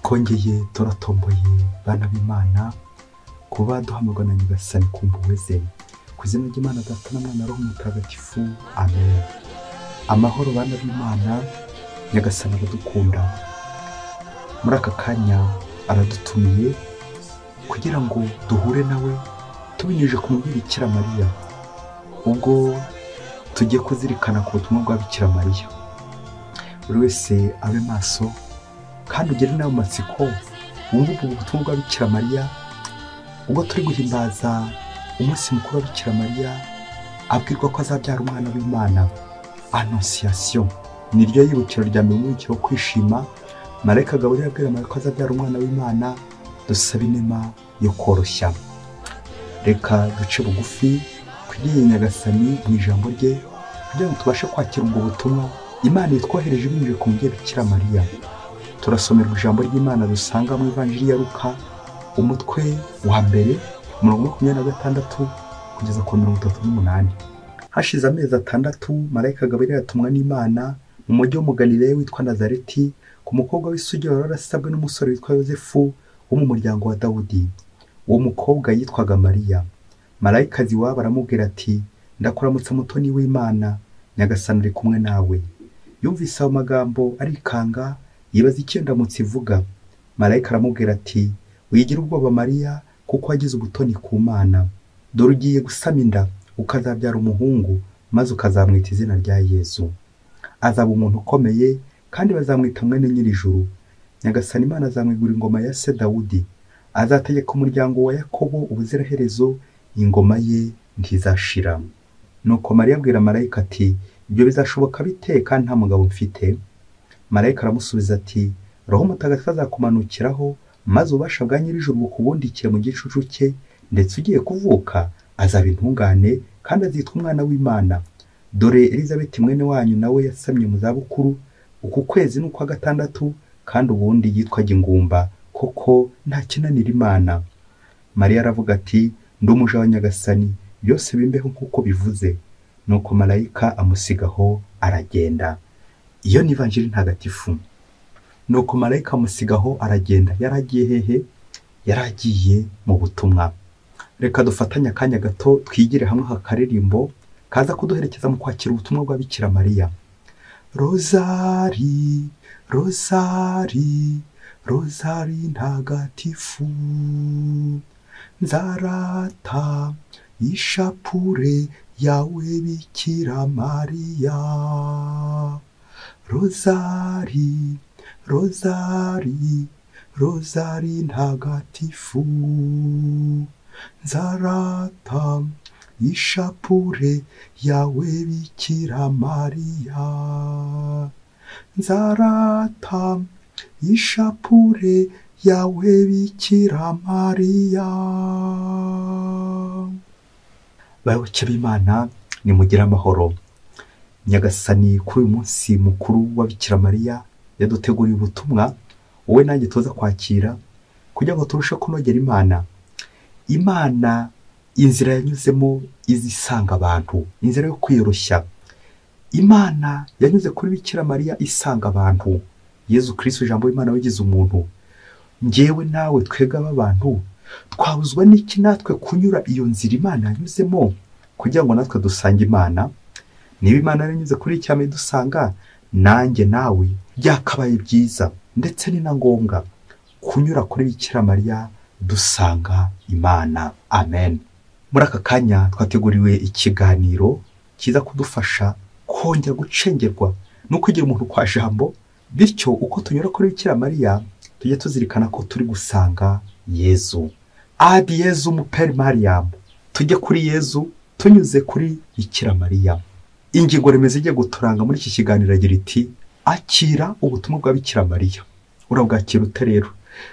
twongeye turatomboye bana b'Imana kuba duhamagara na Nyagasani ku mpuhwe ze, ku izina ry'Imana Data na Mwana na Roho Mutagatifu, amen. Amahoro bana b'Imana, Nyagasani aradukunda. Muri aka kanya aradutumiye kugira ngo duhure nawe tubinyujije ku mubiri Bikira Mariya, ubwo tugiye kuzirikana ku butumwa bwa Bikira Mariya. Buri wese abe maso kandi ugere nawe amatsiko wumva ubwo butumwa bwa Bikira Mariya, ubwo turi guhimbaza umunsi mukuru wa Bikira Mariya abwirwa ko azabyara umwana w'Imana, Annonciation. Niryo yibukiro rya mbere mu cyo kwishima Marayika Gaburiyeli abwira Mariya ko azabyara umwana w'Imana. Dusaba inema yo koroshya. Reka duce bugufi kugira Nyagasani mu ijambo rye kugira ngo tubashe kwakira ubwo butumwa Imana itwohereje binyuze ku mubyeyi Bikira Mariya. Turasomerwa ijambo ry'Imana dusanga mu Ivanjiri ya Luka umutwe wa mbere 26 kugeza ku 38. Hashize amezi 6 Marayika Gaburiyeli atumwa n'Imana mu mujyi wo mu Galileya witwa Nazareti ku mukobwa w'isugi wari warasabwe n'umusore witwa Yosefu wo mu muryango wa Dawudi. Uwo mukobwa yitwaga Mariya. Marayika ziwabo aramubwira ati, ndakuramutsa mutoni w'Imana, Nyagasani ari kumwe nawe. Yumvise ayo magambo arikanga, yibaza icyo ndamutse ivuga. Marayika aramubwira ati, wigira ubwoba Mariya, kuko wagize ubutoni ku Mana. Dore ugiye gusama inda, ukazabyara umuhungu, maze ukazamwita izina rya Yesu. Azaba umuntu ukomeye, kandi bazamwita mwene nyir'ijuru. Nyagasani Imana azamwigura ingoma ya se Dawudi. Azategeka umuryango wa Yakobo ubuziraherezo, ingoma ye ntizashira. Nuko Mariya abwira Marayika ati, ibyo bizashoboka bite kandi nta mugabo mfite? Marayika aramusubiza ati, Roho Mutagatifu azakumanukiraho, maze ububasha bwa nyir'ijuru bukubundikire mu gicucu cye, ndetse ugiye kuvuka azaba intungane kandi azitwa umwana w'Imana. Dore Elizabeti mwene wanyu nawe yasamye mu zabukuru, uku kwezi n'ukwa 6, kandi ubundi yitwaga ingumba, koko nta kinanira Imana. Mariya aravuga ati, ndi umuja wa Nyagasani, byose bimbeho nk'uko bivuze. Nuko Marayika amusigaho aragenda. Iyo ni Ivanjiri ntagatifu. Nuko Marayika amusigaho aragenda. Yaragiye hehe? Yaragiye mu butumwa. Reka dufatanye akanya gato twigire hamwe akaririmbo kaza kuduherekeza mu kwakira ubutumwa bwa Bikira Mariya. Rozari, rozari, rozari ntagatifu, nzarata ishapure yawe Bikira Mariya. Rozari, rozari, rozari ntagatifu, nzarata ishapure yawe Bikira Mariya. Nzarata ishapure yawe Bikira Mariya. Bayoboke b'Imana, nimugire amahoro. Nyagasani kuri uyu munsi mukuru wa Bikira Mariya yaduteguriye ubutumwa wowe nanjye tuza kwakira kugira ngo turushe kunogera Imana. Imana inzira yanyuzemo izisanga abantu, inzira yo kwiyoroshya. Imana yanyuze kuri Bikira Mariya isanga abantu. Yezu Kristo ijambo w'Imana wigize umuntu. Njyewe nawe twega abantu twabuzwa n'iki natwe kunyura iyo nzira Imana yanyuzemo kugira ngo natwe dusange Imana? Niba Imana yanyuze kuri icyame dusanga, nanjye nawe byakabaye byiza ndetse ni na ngombwa kunyura kuri Bikira Mariya dusanga Imana. Amen. Muri aka kanya twateguriwe ikiganiro kiza kudufasha kongera gucengerwa no kugira umuntu kwa jambo, bityo uko tunyura kuri Bikira Mariya tujye tuzirikana ko turi gusanga Yezu. Adi Yezu mu Père Mariam. Tujye kuri Yezu tunyuze kuri Bikira Mariya. Ingingo remezo igiye guturanga muri iki kiganiro agira iti, akira ubutumwa bwa Bikira Mariya. Urabwakira ute rero?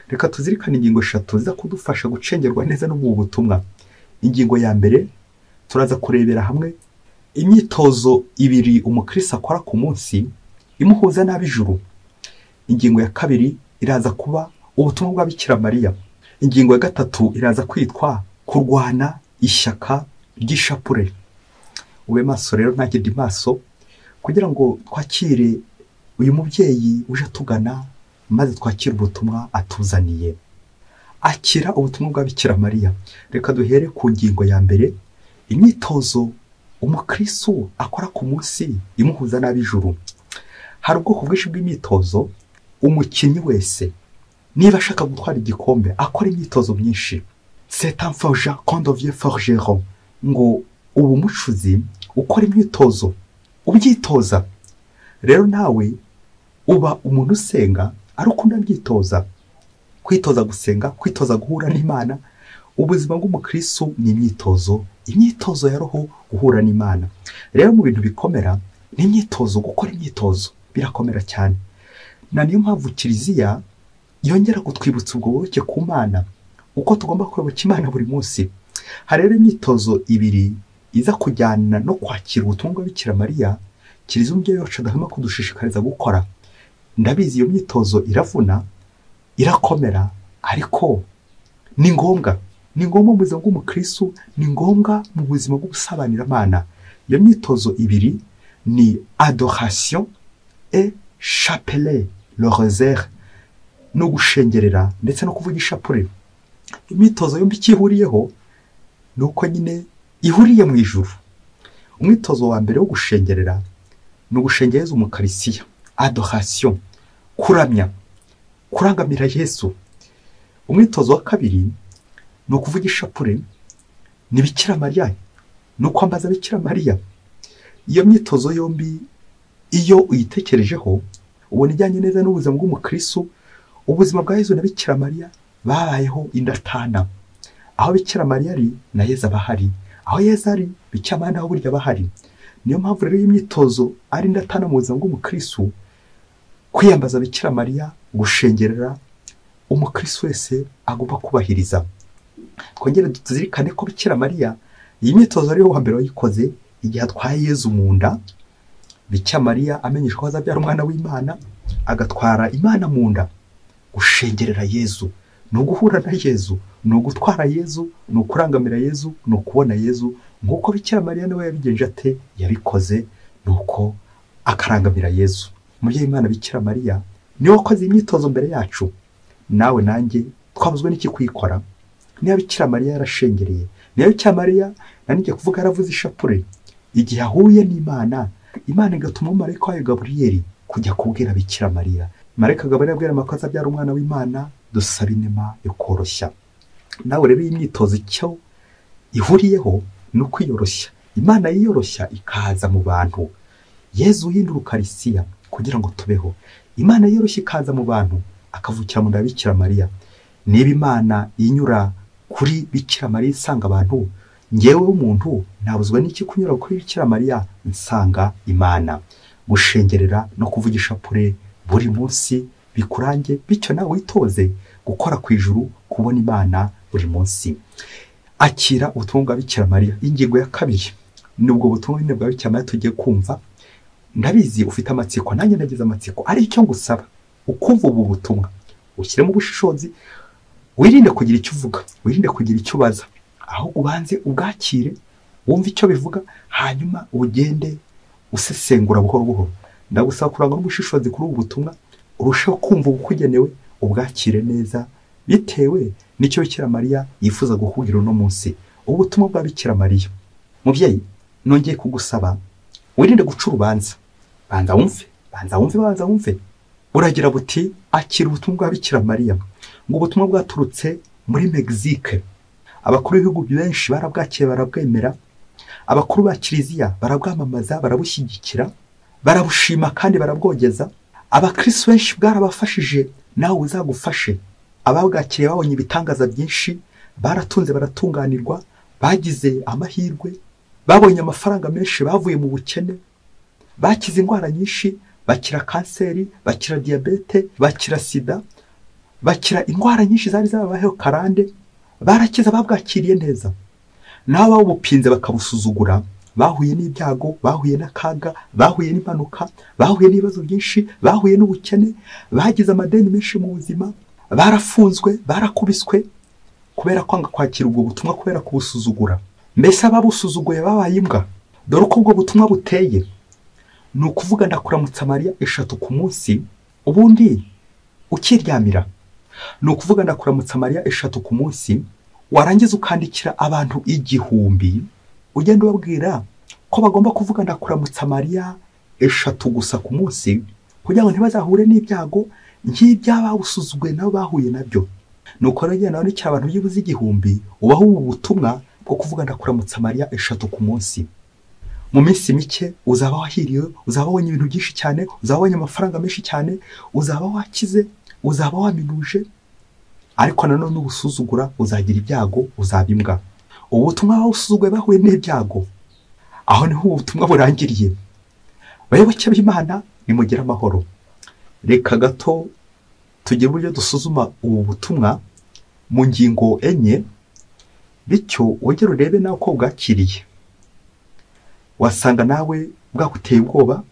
Reka tuzirikane ingingo 3 ziza kudufasha gucengerwa neza no mu butumwa. Ingingo ya mbere turaza kurebera hamwe imyitozo 2 umukristo akora ku munsi imuhuza n'ab'ijuru. Ingingo ya kabiri iraza kuba ubutumwa bwa Bikira Mariya. Ingingo ya 3 iraza kwitwa kurwana ishyaka ry'ishapure. Ube maso rero nanjye ndi maso kugira ngo twakire uyu mubyeyi uje tugana maze twakira ubutumwa atuzaniye. Akira ubutumwa bwa Bikira Mariya. Reka duhere ku ngingo ya mbere, imyitozo umukristo akora ku munsi imuhuza n'ab'ijuru. Hari ubwoko bwinshi bw'imyitozo. Umukinnyi wese niba ashaka gutwara igikombe akora imyitozo myinshi. C'est un forgeron qu'on devient forgeron, ngo ubu mucuzi ukora imyitozo ubyitoza. Rero nawe uba umuntu usenga ari uko ndabyitoza, kwitoza gusenga, kwitoza guhura n'Imana. Ubuzima bw'umukristo ni imyitozo ya roho, guhura n'Imana. Rero mu bintu bikomera ni imyitozo, gukora imyitozo birakomera cyane. Na niyo mpamvu Kiliziya yongera kutwibutsa ubwo buke ku Mana, uko tugomba kuyoboka Imana buri munsi. Hari rero imyitozo ibiri iza kujyana no kwakira ubutumwa bwa Bikira Mariya Kiliziya umubyeyi wacu adahwema kudushishikariza gukora. Ndabizi iyo myitozo iravuna, irakomera, ariko ni ngombwa mu buzima bw'umukristo, ni ngombwa mu buzima bwo gusabanira. Iyo myitozo ibiri ni adoration et chapelet le rosaire, no gushengerera ndetse no kuvugisha pure. Imyitozo yombi ikihuriyeho nuko nyine ihuriye mu ijuru. Umwitozo wa mbere wo gushengerera ni ugushengereza umukarisiya, adoration, kuramya, kurangamira Yesu. Umwitozo wa kabiri ni ukuvugisha pure, ni Bikira Mariya, ni ukwambaza Bikira Mariya. Iyo myitozo yombi iyo uyitekerejeho ubona ijyanye neza n'ubuzima bw'umukristo. Ubuzima bwa Yesu na Bikira Mariya babayeho indatana. Aho Bikira Mariya ari na Yesu aba ahari, aho Yesu ari Bikira Mariya naho burya aba ahari. Niyo mpamvu rero imyitozo ari indatana mu buzima bw'umukristo. Kwiyambaza Bikira Mariya, gushengerera, umukristo wese agomba kubahiriza. Twongere tuzirikane ko Bikira Mariya iyi myitozo ariyo wa mbere wayikoze igihe atwaye Yesu mu nda. Bikira Mariya amenyeshwa ko azabyara umwana w'Imana, agatwara Imana mu nda. Gushengerera Yesu ni uguhura na Yesu, ni ugutwara Yesu, ni ukurangamira Yesu, ni ukubona Yesu nk'uko Bikira Mariya nawe yabigenje ate, yabikoze, nuko akarangamira Yesu. Umubyeyi w'Imana Bikira Mariya niwe wakoze imyitozo mbere yacu. Nawe nanjye twabuzwe n'iki kuyikora? Niba Bikira Mariya yarashengereye, niba Bikira Mariya nanjye kuvuga yaravuze ishapure, igihe ahuye n'Imana, Imana igatuma umumarayika wayo Gaburiyeli kujya kubwira Bikira Mariya. Marayika Gaburiyeli abwira amakosa abyara umwana w'Imana, dusaba inema yo koroshya. Nawe rero iyi myitozo icyo ihuriyeho ni ukwiyoroshya. Imana yiyoroshya ikaza mu bantu. Yesu uhindura ukarisiya kugira ngo tubeho. Imana yiyoroshya ikaza mu bantu, akavukira mu nda ya Bikira Mariya. Niba Imana inyura kuri Bikira Mariya isanga abantu, ngewe w'umuntu nabuzwa n'iki kunyura kuri Bikira Mariya nsanga Imana? Gushengerera no kuvugisha pure buri munsi bikurange, bityo nawe witoze gukora ku ijuru, kubona Imana buri munsi. Akira ubutumwa bwa Bikira Mariya. Ingingo ya kabiri nubwo butumwa bwa Bikira Mariya tugiye kumva. Ndabizi ufite amatsiko, nanjye nagize amatsiko, ari icyo ngusaba ukumva ubu butumwa ushyiremo ubushishozi, wirinde kugira icyo uvuga, wirinde kugira icyo ubaza, ahubwo ubanze ubwakire, wumve icyo bivuga, hanyuma ugende usesengura buhoro buhoro. Ndagusaba kurangwa n'ubushishozi kuri ubu butumwa, urusheho kumva ubukugenewe, ubwakire neza bitewe n'icyo Bikira Mariya yifuza gukubwira uno munsi. Ubutumwa bwa Bikira Mariya. Mubyeyi, nongeye kugusaba wirinde guca urubanza. Banza wumve. Uragira buti akira ubutumwa bwa Bikira Mariya. Ngo ubutumwa bwaturutse muri Mexique. Abakuru b'ibihugu benshi barabwakiye, barabwemera. Abakuru ba Kiliziya barabwamamaza, barabushyigikira, barabushima kandi barabwogeza. Abakristo benshi bwarabafashije, nawe uzagufashe. Ababwakiriye babonye ibitangaza byinshi, baratunze, baratunganirwa, bagize amahirwe, babonye amafaranga menshi, bavuye mu bukene, bakize indwara nyinshi, bakira kanseri, bakira diabete, bakira sida, bakira indwara nyinshi zari zabayeho karande, barakiza, babwakiriye neza. Nabo babupinze bakabusuzugura, bahuye n'ibyago, bahuye n'akaga, bahuye n'impanuka, bahuye n'ibibazo byinshi, bahuye n'ubukene, bagize amadeni menshi mu buzima, barafunzwe, barakubiswe kubera kwanga kwakira ubwo butumwa, kubera kubusuzugura. Mbese ababusuzuguye babaye imbwa. Dore uko ubwo butumwa buteye, ni ukuvuga ndakuramutsa Mariya 3 ku munsi, ubundi ukiryamira. Ni ukuvuga ndakuramutsa Mariya 3 ku munsi, warangiza ukandikira abantu 1000, ugenda ubabwira ko bagomba kuvuga ndakuramutsa Mariya 3 gusa ku munsi, kugira ngo ntibazahure n'ibyago nk'iby'abawusuzugwe nabo bahuye nabyo. Nuko rero nawe ni cy'abantu byibuze 1000 ubaho ubu butumwa bwo kuvuga ndakuramutsa Mariya 3 ku munsi. Mu minsi mike uzaba wahiriye, uzaba wabonye ibintu byinshi cyane, uzaba wabonye amafaranga menshi cyane, uzaba wakize, uzaba waminuje, ariko nanone ubusuzugura uzagira ibyago, uzabimbwa. Ubutumwa bawusuzugwe bahuye n'ibyago, aho niho ubutumwa burangiriye. Bayoboke b'Imana nimugire amahoro. Reka gato tugire uburyo dusuzuma ubu butumwa mu ngingo enye, bityo wongere urebe nawe ko bwakiriye. Wasanga nawe bwaguteye ubwoba,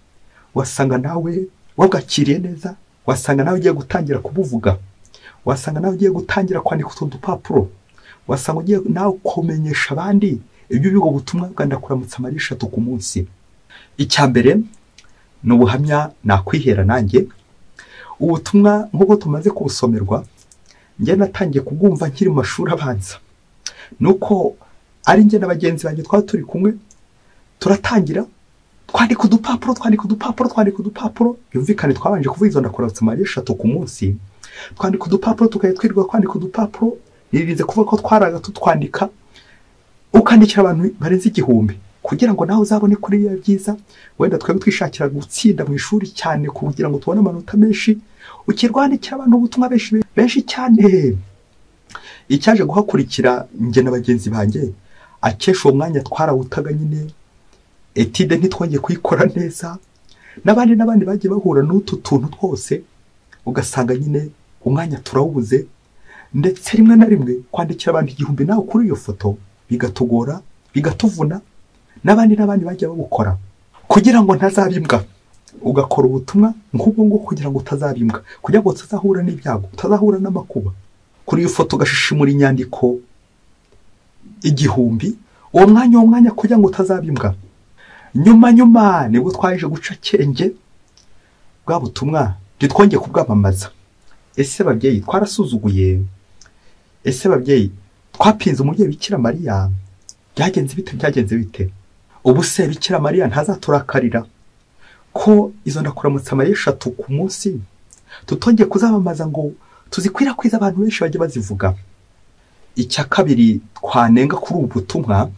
wasanga nawe wabwakiriye neza, wasanga nawe ugiye gutangira kubuvuga, wasanga nawe ugiye gutangira kwandika utuntu dupapuro, wasanga ugiye nawe kumenyesha abandi ibyo bigo butumwa bwa ndakuramutsa Mariya 3 ku munsi. Icyambere ni ubuhamya nakwihera nanjye. Ubutumwa nk'uko tumaze kubusomerwa, njye natangiye kubwumva nkiri mu mashuri abanza. Nuko ari njye na bagenzi banjye twaba turi kumwe, turatangira twandika udupapuro, yumvikane twabanje kuvuga izo ndakuramutsa Mariya 3 ku munsi. Twandika udupapuro tukayitwirirwa kwandika udupapuro, nirize kuvuga ko twaraga tutwandika, ukandikira abantu barenze 1000 kugira ngo nawe uzabone kuri ya byiza. Wenda twebwe twishakira gutsinda mu ishuri cyane kugira ngo tubone amanota menshi, ukirwandikira abantu ubutumwa benshi cyane. Icyaje guhakurikira njye na bagenzi banjye, akesha uwo mwanya twarawutaga nyine, etide ntitwongeye kuyikora neza, n'abandi bagiye bahura n'utu tuntu twose, ugasanga nyine umwanya turawubuze, ndetse rimwe na rimwe kwandikira abantu 1000 nawe kuri iyo foto bigatugora, bigatuvuna. N'abandi bagiye babukora kugira ngo ntazabimbwa. Ugakora ubutumwa nk'ubwo ngo kugira ngo utazabimbwa, kugira ngo utazahura n'ibyago, utazahura n'amakuba. Kuri iyo foto gashishimura inyandiko 1000, uwo mwanya kugira ngo utazabimbwa. Nyuma nibwo twaje guca kenge bwa butumwa twongeye kubwamamaza. Ese babyeyi twarasuzuguye? Ese babyeyi twapinze umubyeyi Bikira Mariya? Byagenze bite? Ubu se Bikira Mariya ntazaturakarira ko izo ndakuramutsa Mariya 3 ku munsi tutongeye kuzamamaza ngo tuzikwirakwiza abantu benshi bajye bazivuga? Icya kabiri twanenga kuri ubu butumwa,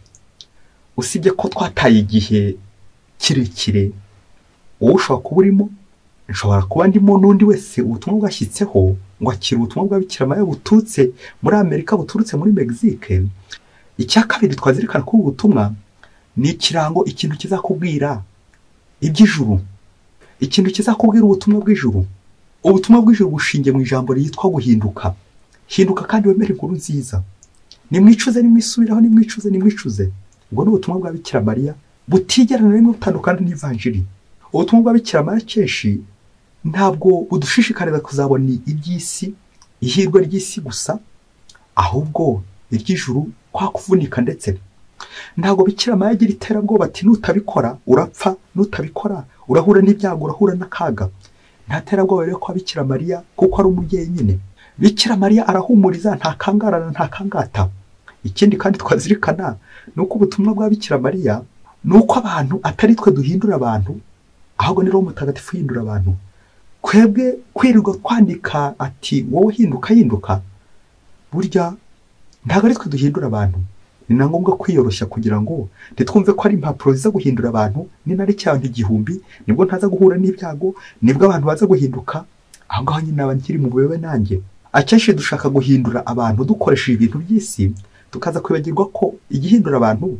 usibye ko twataye igihe kirekire, wowe ushobora kuba urimo, nshobora kuba ndimo, n'undi wese ubutumwa bwashyitseho ngo akire ubutumwa bwa Bikira Mariya buturutse muri Amerika, buturutse muri Mexique. Icya kabiri twazirikana ko ubutumwa ni ikirango, ikintu kizakubwira iby'ijuru, ikintu kizakubwira ubutumwa bw'ijuru. Ubutumwa bw'ijuru bushingiye mu ijambo ryitwa guhinduka. Hinduka kandi wemere inkuru nziza. Nimwicuze, nimwisubiraho, nimwicuze. Ubwo ni ubutumwa bwa Bikira Mariya butigera na rimwe butandukana n'ivanjiri. Ubutumwa bwa Bikira Mariya kenshi ntabwo budushishikariza kuzabona iby'isi, ihirwe ry'isi gusa, ahubwo iry'ijuru kwa kuvunika. Ndetse ntabwo Bikira Mariya agira iterabwoba ati nutabikora urapfa, nutabikora urahura n'ibyago, urahura n'akaga. Nta terabwoba rero kwa Bikira Mariya, kuko ari umubyeyi nyine. Bikira Mariya arahumuriza, nta kangarana, nta kangata. Ikindi kandi twazirikana nuko ubutumwa bwa Bikira Mariya nuko abantu atari twe duhindura abantu, ahubwo ni Roho Mutagatifu hindura abantu. Kwebwe kwirirwa kwandika ati wowe hinduka, burya ntabwo ari twe duhindura abantu. Ni na ngombwa kwiyoroshya kugira ngo ntitwumve ko ari impapuro ziza guhindura abantu. Ni nari cyane 1000 nibwo ntaza guhura n'ibyago, nibwo abantu baza guhinduka. Aho ngaho nyine naba nkiri mu bube nanjye. Akenshi dushaka guhindura abantu dukoresheje ibintu by'isi, tukaza kwibagirwa ko igihindura abantu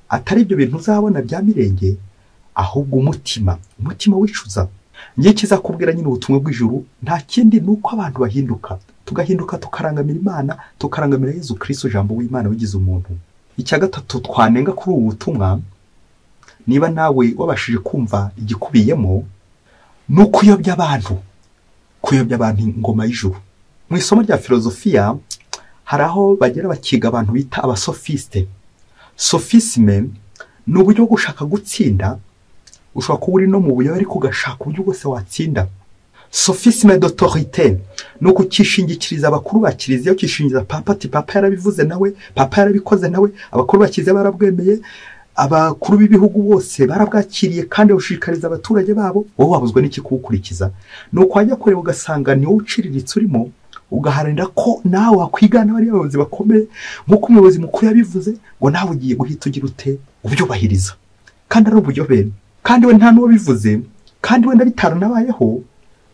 atari ibyo bintu uzabona bya mirenge, ahubwo umutima wicuza. Ngiye kizakubwira nyine ubutumwa bw'ijuru nta kindi nuko abantu bahinduka, tugahinduka tukarangamira Imana, tukarangamira Yezu Kristo jambo w'Imana wigize umuntu. Icya gatatu twanenga kuri ubu butumwa, niba nawe wabashije kumva igikubiyemo, no kuyobya abantu ingoma y'ijuru. Mu isomo rya filozofiya hari aho bagera bakiga abantu bita abasofiste. Sophisme ni uburyo bwo gushaka gutsinda. Ushobora kuba uri no mu buyobe ariko ugashaka uburyo bwose watsinda. sophisme d'autorité ni ukukishingikiriza abakuru ba kiliziya, ukishingiza papa ati papa yarabivuze nawe, papa yarabikoze nawe, abakuru ba kiliziya barabwemeye, abakuru b'ibihugu bose barabwakiriye kandi bashishikariza abaturage babo, wowe wabuzwa n'iki kuwukurikiza? ni uko wajya kureba ugasanga ni wowe uciriritse urimo, ugaharanira ko nawe wakwigana bariya bayobozi bakomeye nk'uko umuyobozi mukuru yabivuze, ngo nawe ugiye guhita ugira ute ubyubahiriza, kandi ari uburyobe, kandi we nta n'uwo bivuze, kandi wenda bitaranabayeho,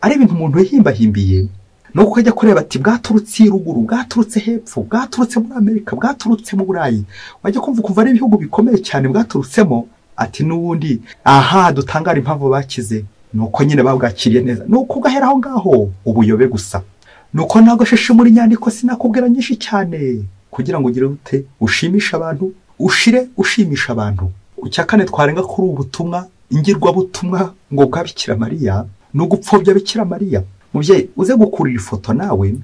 ari ibintu umuntu yahimbahimbiye. nuko ukajya kureba ati bwaturutse ruguru, bwaturutse hepfo, bwaturutse muri Amerika, bwaturutse mu Burayi, wajya kumva ari ibihugu bikomeye cyane bwaturutsemo, ati n'ubundi aha dutangara impamvu bakize nuko nyine babwakiriye neza. nuko ugahera aho ngaho ubuyobe gusa. nuko ntabwo sheshe muri nyandiko sinakubwira nyinshi cyane kugira ngo ugire ute ushimisha abantu, ushire ushimisha abantu. Icya kane twarenga kuri ubutumwa ingirwabutumwa ngo bwa Bikira Mariya no gupfobya Bikira Mariya. Mubyeyi uze gukurira ifoto nawe,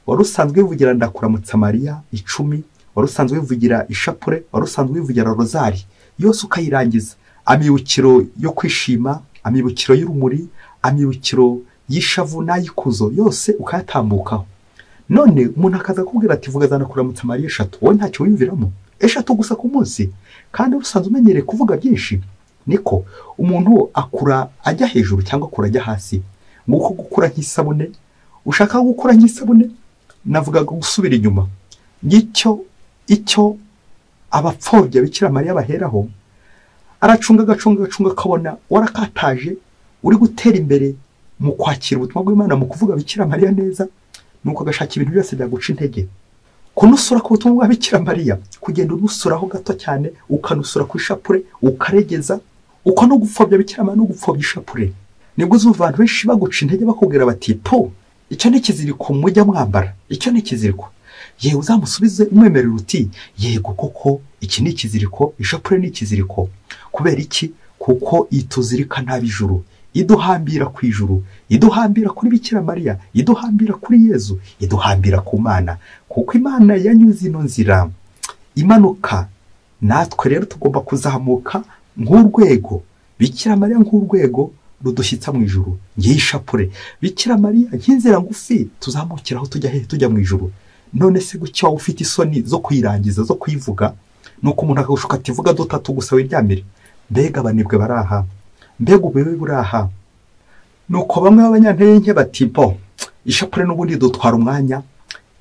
wari usanzwe wivugira ndakuramutsa Mariya 10, wari usanzwe wivugira ishapure, wari usanzwe wivugira rozari yose ukayirangiza, amibukiro yo kwishima, amibukiro y'urumuri, amibukiro y'ishavu n'ayikuzo yose ukayatambukaho. none umuntu akaza kubwira ati vuga zanakuramutsa Mariya 3, wowe ntacyo wimviramo 3 gusa ku munsi, kandi urusanzwe umenyereye kuvuga byinshi. niko umuntu akura ajya hejuru cyangwa akura ajya hasi, nguko gukura nk'isabune. ushaka gukura nk'isabune, navuga gusubira inyuma. icyo abapfobya Bikira Mariya baheraho, aracunga akabona warakataje uri gutera imbere mu kwakira ubutumwa bw'Imana, mu kuvuga Bikira Mariya neza, nuko agashaka ibintu byose byaguca intege. kunusura ku butumwa bwa Bikira Mariya, kugenda unusuraho gato cyane, ukanusura ku ishapure, ukaregeza, uko no gupfobya Bikira Mariya no gupfobya ishapure. nibwo uzumva abantu benshi baguca intege bakubwira bati po icyo ni kiziriko mujya mwambara, icyo ni kiziriko. yewe uzamusubize umwemerera uti yego koko iki ni kiziriko, ishapure ni kiziriko. kubera iki? kuko ituzirika ntabijuru, iduhambira ku ijuru, iduhambira kuri Bikira Mariya, iduhambira kuri Yezu, iduhambira ku Mana, kuko Imana yanyuze ino nzira imanuka. natwe rero tugomba kuzamuka nk'urwego, Bikira Mariya nk'urwego rudushyitsa mu ijuru, ngiye ishapure, Bikira Mariya nk'inzira ngufi tuzamukiraho tujya he, tujya mu ijuru. none se gucyo ufite isoni zo kuyirangiza, zo kuyivuga? nuko umuntu akagushuka ati vuga 3 gusa wiryamire. mbega abanebwe baraha, mbega ubuyobe buraha. nuko bamwe b'abanyantege nke bati po ishapure n'ubundi dutwara umwanya,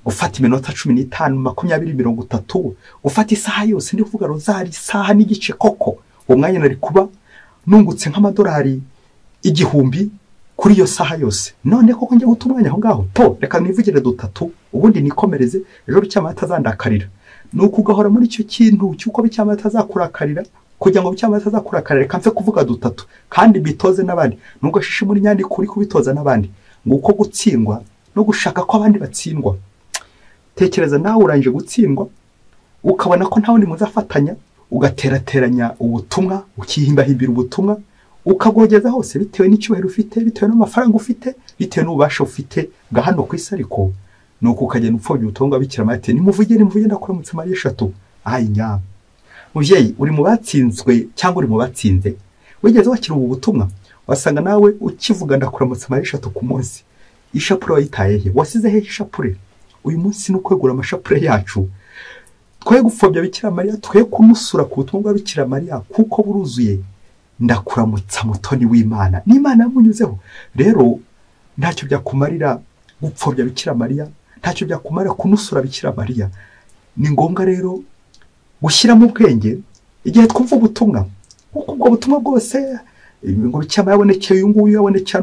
ufata iminota 15, 20, 30, ufata isaha yose ndi kuvuga rozari isaha n'igice. koko uwo mwanya nari kuba nungutse nk'amadolari 1000 kuri iyo saha yose. none koko njye guta umwanya aho ngaho? po reka nivugire 3 ubundi nikomereze, ejo Bikira Mariya atazandakarira. nuko ugahora muri icyo kintu cyuko Bikira Mariya atazakurakarira, kugira ngo Bikira Mariya atazakurakarira, reka mfe kuvuga 3 kandi bitoze n'abandi. nubwo shishe muri nyandiko uri kubitoza n'abandi, nguko gutsindwa no gushaka ko abandi batsindwa. tekereza nawe urangije gutsindwa, ukabona ko nta wundi muzafatanya, ugaterateranya ubutumwa, ukihimbahimbira ubutumwa, ukabwogeza hose bitewe n'icyubahiro ufite, bitewe n'amafaranga ufite, bitewe n'ububasha ufite bwa hano ku isi. ariko nuko ukagenda upfobya ubutumwa bwa Bikira Mariya ati nimuvuge ndakuramutsa Mariya 3. nya muvyeyi, uri mu batsinzwe cyangwa uri mu batsinze? wigeze wakira ubu butumwa? wasanga nawe ukivuga ndakuramutsa Mariya 3 ku munsi, ishapure wayitaye he? wasize he ishapure? uyu munsi no kwegura amashapure yacu, twe gupfobya Bikira Mariya, twe kumusura ku butumwa bwa Bikira Mariya, kuko buruzuye ndakuramutsa mutoni w'Imana, n'Imana yamunyuzeho. rero ntacyo byakumarira gupfobya Bikira Mariya, ntacyo byakumarira kunusura Bikira Mariya. ni ngombwa rero gushyiramo ubwenge igihe twumva ubutumwa, kuko ubwo butumwa bwose ngo Bikira Mariya yabonekeye uyu nguyu, yabonekeye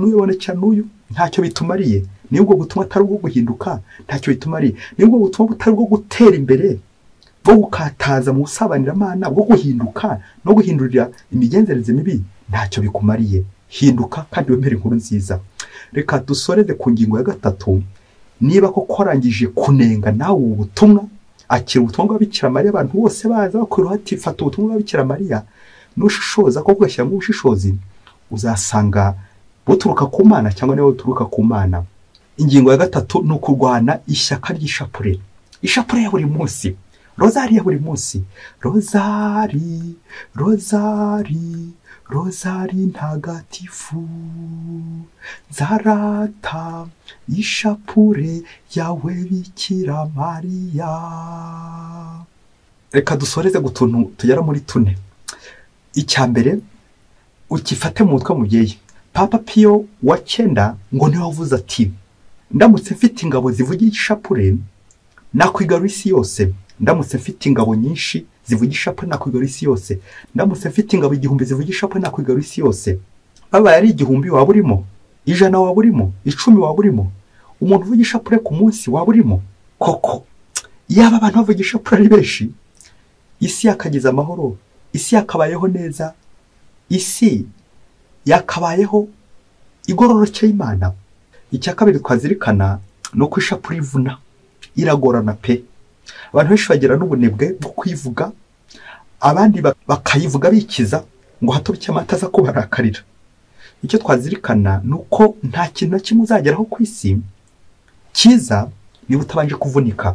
n'uyu, ntacyo bitumariye. nibwo butumwa atari bwo guhinduka, ntacyo bitumariye. nibwo butumwa butari bwo gutera imbere, bwo gukataza mu busabanyiramana, bwo guhinduka no guhindurira imigenzereze mibi, ntacyo bikumariye. hinduka kandi wemere inkuru nziza. reka dusoreze ku ngingo ya 3. niba koko warangije kunenga nawe ubutumwa, akira ubutumwa bwa Bikira Mariya, abantu bose baza bakwiruha ati fata ubutumwa bwa Bikira Mariya, nushishoza ko ugashyira mu bushishozi, uzasanga buturuka ku Mana cyangwa niba buturuka ku Mana. ingingo ya 3 ni ukurwana ishyaka ry'ishapure. ishapure ya buri munsi, rozari ya buri munsi, rozari rozari rozari ntagatifu, nzarata ishapure yawe Bikira Mariya. Reka dusoreze gutuntu tugera muri tune. Icya mbere ukifate mu mutwe mubyeyi. Papa Pio wa 9 ngo niwe wavuze ati, ndamutse mfite ingabo zivugira ishapure nakwigarura isi yose. Ndamutse mfite ingabo nyinshi zivugira ishapure nakwigarura isi yose. Ndamutse mfite ingabo 1000 zivugira ishapure nakwigarura isi yose. Baba yari 1000 waba urimo, 100 waba urimo, 10 waba urimo, umuntu uvugira ishapure ku munsi waba urimo. Koko yaba abantu bavugira ishapure ari benshi, isi yakagize amahoro, isi yakabayeho neza, isi yakabayeho igororokeye Imana. Icya kabiri twazirikana no kwishapura ivuna, iragorana pe. Abantu benshi bagira n'ubunebwe bwo kwivuga, abandi bakayivuga bikiza ngo hato cyamata za kubarakarira. Icyo twazirikana nuko nta kintu kimwe uzageraho ku isi kiza niba utabanje kuvunika.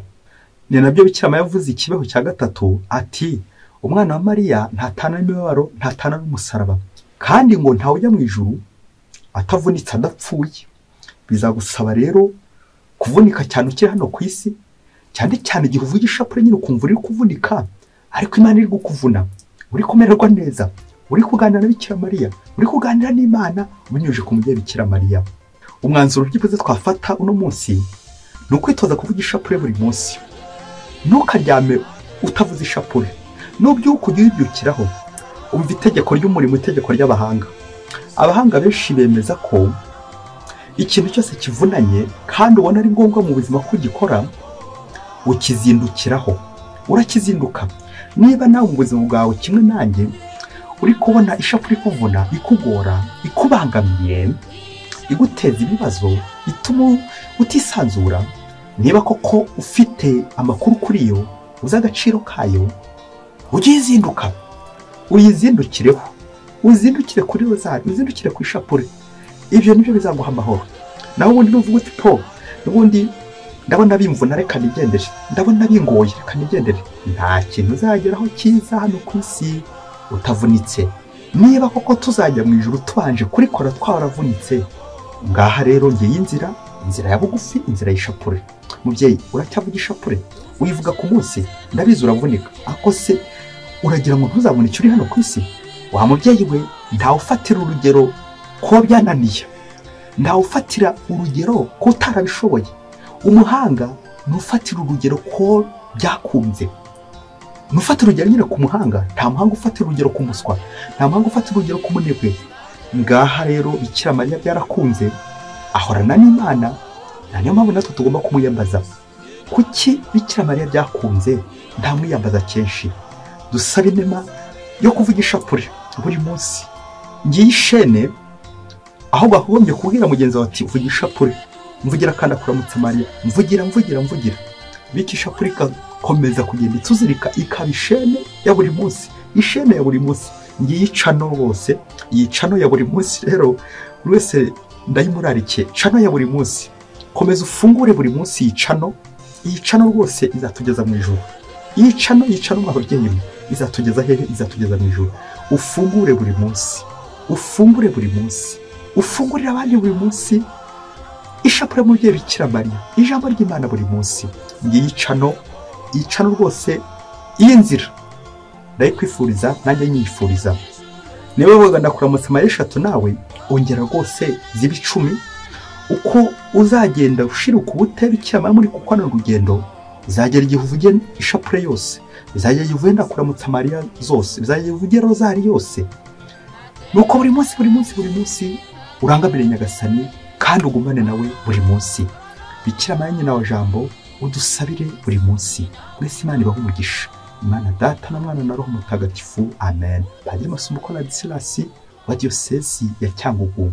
Ni nabyo Bikira Mariya yavuze ikibeho cya 3 ati, umwana wa Mariya ntatana n'imibabaro, ntatana n'umusaraba, kandi ngo ntawe ujya mu ijuru atavunitse adapfuye. Bizagusaba rero kuvunika cyane ukiri hano ku isi, cyane cyane igihe uvuga ishapure nyine ukumva uri kuvunika, ariko Imana iri gukuvuna, uri kumererwa neza, uri kuganira na Bikira Mariya, uri kuganira n'Imana ubinyujije ku mubyeyi Bikira Mariya. Umwanzuro byibuze twafata uno munsi ni ukwitoza kuvuga ishapure buri munsi. Ntukaryame utavuze ishapure, n'ubyuka ujye uyibyukiraho. Umva itegeko ry'umurimo, itegeko ry'abahanga. Abahanga benshi bemeza ko ikintu cyose kivunanye kandi ubona ari ngombwa mu buzima ko ugikora, ukizindukiraho, urakizinduka. Niba nawe mu buzima bwawe kimwe nanjye uri kubona ishapure ikuvuna, ikugora, ikubangamiye, iguteza ibibazo, ituma utisanzura, niba koko ufite amakuru kuri yo, uzi agaciro kayo, uyizinduka, uyizindukireho, uzindukire kuri rozari, uzindukire ku ishapure. Ibyo nibyo bizaguha amahoro. Naho ubundi nuvuga uti po, ubundi ndabona bimvuna reka nigendere, ndabona bingoye reka nigendere, nta kintu uzageraho cyiza hano ku isi utavunitse. Niba koko tuzajya mu ijuru tubanje kurikora twaravunitse, ngaha rero ngiye inzira ya bugufi, inzira y'ishapure. Mubyeyi uracyavuga ishapure, uyivuga ku munsi, ndabizi uravunika, ako se uragira ngo ntuzaboneke uri hano ku isi? Wa mubyeyi we, ntawe ufatira urugero ko byananiye, ntawe ufatira urugero ko utarabishoboye. Umuhanga nufatira urugero ko byakunze. Nufatira urugero nyine ku muhanga, nta muhanga ufatira urugero ku muswa, nta muhanga ufatira urugero ku munebwe. Ngaha rero Bikira Mariya byarakunze, ahorana n'Imana, niyo mpamvu natwe tugomba kumuyambaza. Kuki Bikira Mariya byakunze nta mwiyambaza kenshi? Dusabe inema yo kuvuga ishapure buri munsi. Ngiye ishene aho gahombye kubwira mugenzi wawe ati uvuga ishapure, mvugira kandi akuramutsa Mariya, mvugira. Biki ishapure ikakomeza kugenda ituzirika, ikaba ishene ya buri munsi, ishene ya buri munsi. Ngiye icano bose, yicano ya buri munsi. Rero buri wese ndayimurarike, cano ya buri munsi. Komeza ufungure buri munsi yicano, yicano rwose izatugeza mu ijuru. Yicano mwababyeyi izatugeza hehe? Izatugeza mu ijuru. Ufungure buri munsi, ufungure buri munsi, ufungurira abandi buri munsi. Ishapure mu byeyi Bikira Mariya, ijambo ry'Imana buri munsi. Ngiye yicano rwose iyi nzira ndayikwifuriza, nanjye nyifuriza. Niba woga ndakuramutsa Mariya 3 nawe ongera rwose ziba 10. Uko uzagenda ushiruka ubute Bikira Mariya muri kukwana urugendo, bizagera igihe uvuge ishapure yose, bizagera igihe uvuge ndakuramutsa Mariya zose, bizagera uvuge rozari yose. Nuko buri munsi urangamire Nyagasani kandi ugumane nawe buri munsi. Bikira Mariya nyina wa jambo, udusabire buri munsi. Mwese Imana ibahe umugisha. Imana Data na Mwana na Roho Mutagatifu. Amen. Padiri Masumbuko Ladislas wa Diocese ya Cyangugu.